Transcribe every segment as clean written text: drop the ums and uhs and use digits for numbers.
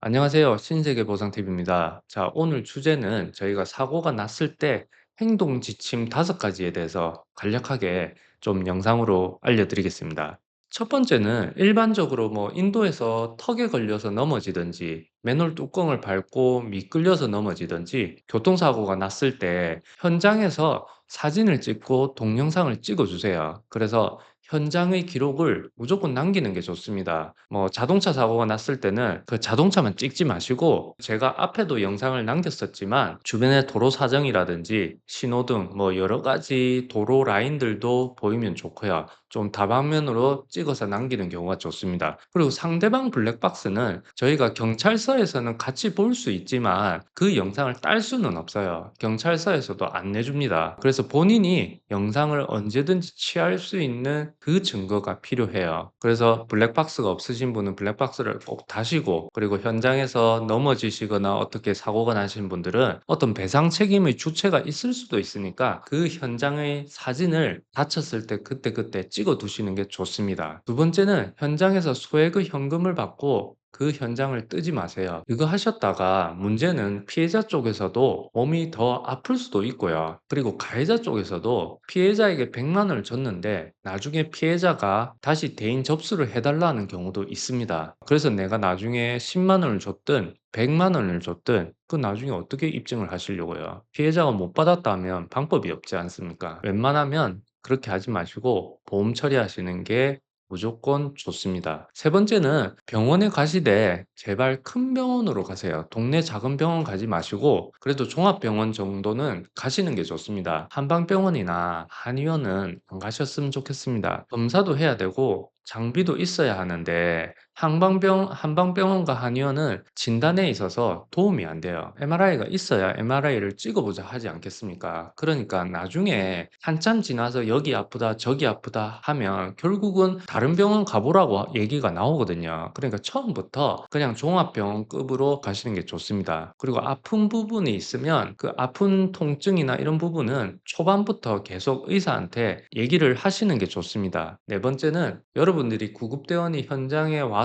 안녕하세요. 신세계 보상팁입니다. 자, 오늘 주제는 저희가 사고가 났을 때 행동 지침 5가지에 대해서 간략하게 좀 영상으로 알려드리겠습니다. 첫 번째는 일반적으로 인도에서 턱에 걸려서 넘어지든지 맨홀 뚜껑을 밟고 미끌려서 넘어지든지 교통사고가 났을 때 현장에서 사진을 찍고 동영상을 찍어 주세요. 그래서 현장의 기록을 무조건 남기는 게 좋습니다. 자동차 사고가 났을 때는 그 자동차만 찍지 마시고 제가 앞에도 영상을 남겼었지만 주변의 도로 사정이라든지 신호등 여러 가지 도로 라인들도 보이면 좋고요. 좀 다방면으로 찍어서 남기는 경우가 좋습니다. 그리고 상대방 블랙박스는 저희가 경찰서에서는 같이 볼 수 있지만 그 영상을 딸 수는 없어요. 경찰서에서도 안 내줍니다. 그래서 본인이 영상을 언제든지 취할 수 있는 그 증거가 필요해요. 그래서 블랙박스가 없으신 분은 블랙박스를 꼭 다시고, 그리고 현장에서 넘어지시거나 어떻게 사고가 나신 분들은 어떤 배상 책임의 주체가 있을 수도 있으니까 그 현장의 사진을 다쳤을 때 그때그때 찍어 두시는 게 좋습니다. 두 번째는 현장에서 소액의 현금을 받고 그 현장을 뜨지 마세요. 이거 하셨다가 문제는 피해자 쪽에서도 몸이 더 아플 수도 있고요. 그리고 가해자 쪽에서도 피해자에게 100만 원을 줬는데 나중에 피해자가 다시 대인 접수를 해달라는 경우도 있습니다. 그래서 내가 나중에 10만 원을 줬든 100만 원을 줬든 그 나중에 어떻게 입증을 하시려고요? 피해자가 못 받았다면 방법이 없지 않습니까? 웬만하면 그렇게 하지 마시고 보험 처리하시는 게 무조건 좋습니다. 세 번째는 병원에 가시되 제발 큰 병원으로 가세요. 동네 작은 병원 가지 마시고 그래도 종합병원 정도는 가시는 게 좋습니다. 한방병원이나 한의원은 안 가셨으면 좋겠습니다. 검사도 해야 되고 장비도 있어야 하는데 한방병원과 한의원은 진단에 있어서 도움이 안 돼요. MRI가 있어야 MRI를 찍어보자 하지 않겠습니까? 그러니까 나중에 한참 지나서 여기 아프다 저기 아프다 하면 결국은 다른 병원 가보라고 얘기가 나오거든요. 그러니까 처음부터 그냥 종합병원급으로 가시는 게 좋습니다. 그리고 아픈 부분이 있으면 그 아픈 통증이나 이런 부분은 초반부터 계속 의사한테 얘기를 하시는 게 좋습니다. 네 번째는 여러분들이 구급대원이 현장에 와서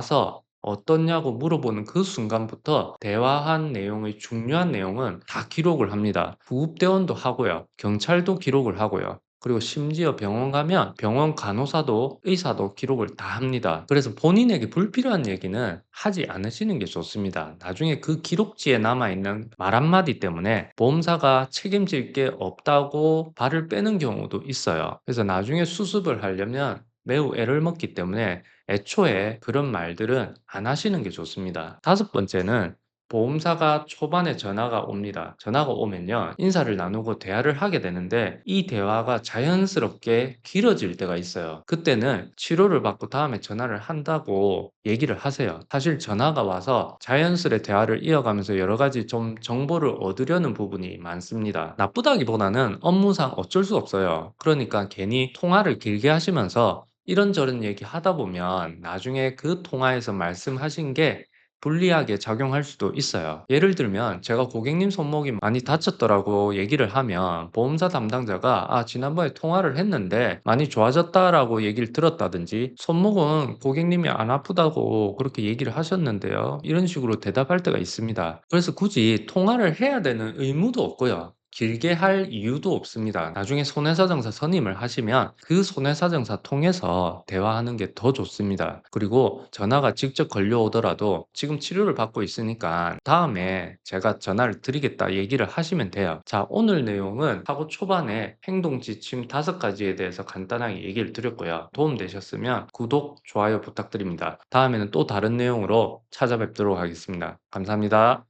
어떻냐고 물어보는 그 순간부터 대화한 내용의 중요한 내용은 다 기록을 합니다. 구급대원도 하고요. 경찰도 기록을 하고요. 그리고 심지어 병원 가면 병원 간호사도 의사도 기록을 다 합니다. 그래서 본인에게 불필요한 얘기는 하지 않으시는 게 좋습니다. 나중에 그 기록지에 남아있는 말 한마디 때문에 보험사가 책임질 게 없다고 발을 빼는 경우도 있어요. 그래서 나중에 수습을 하려면 매우 애를 먹기 때문에 애초에 그런 말들은 안 하시는 게 좋습니다. 다섯 번째는 보험사가 초반에 전화가 옵니다. 전화가 오면요, 인사를 나누고 대화를 하게 되는데 이 대화가 자연스럽게 길어질 때가 있어요. 그때는 치료를 받고 다음에 전화를 한다고 얘기를 하세요. 사실 전화가 와서 자연스레 대화를 이어가면서 여러 가지 좀 정보를 얻으려는 부분이 많습니다. 나쁘다기보다는 업무상 어쩔 수 없어요. 그러니까 괜히 통화를 길게 하시면서 이런저런 얘기하다 보면 나중에 그 통화에서 말씀하신 게 불리하게 작용할 수도 있어요. 예를 들면 제가 고객님 손목이 많이 다쳤더라고 얘기를 하면 보험사 담당자가 지난번에 통화를 했는데 많이 좋아졌다라고 얘기를 들었다든지 손목은 고객님이 안 아프다고 그렇게 얘기를 하셨는데요. 이런 식으로 대답할 때가 있습니다. 그래서 굳이 통화를 해야 되는 의무도 없고요. 길게 할 이유도 없습니다. 나중에 손해사정사 선임을 하시면 그 손해사정사 통해서 대화하는 게 더 좋습니다. 그리고 전화가 직접 걸려오더라도 지금 치료를 받고 있으니까 다음에 제가 전화를 드리겠다 얘기를 하시면 돼요. 자, 오늘 내용은 사고 초반에 행동 지침 5가지에 대해서 간단하게 얘기를 드렸고요. 도움되셨으면 구독, 좋아요 부탁드립니다. 다음에는 또 다른 내용으로 찾아뵙도록 하겠습니다. 감사합니다.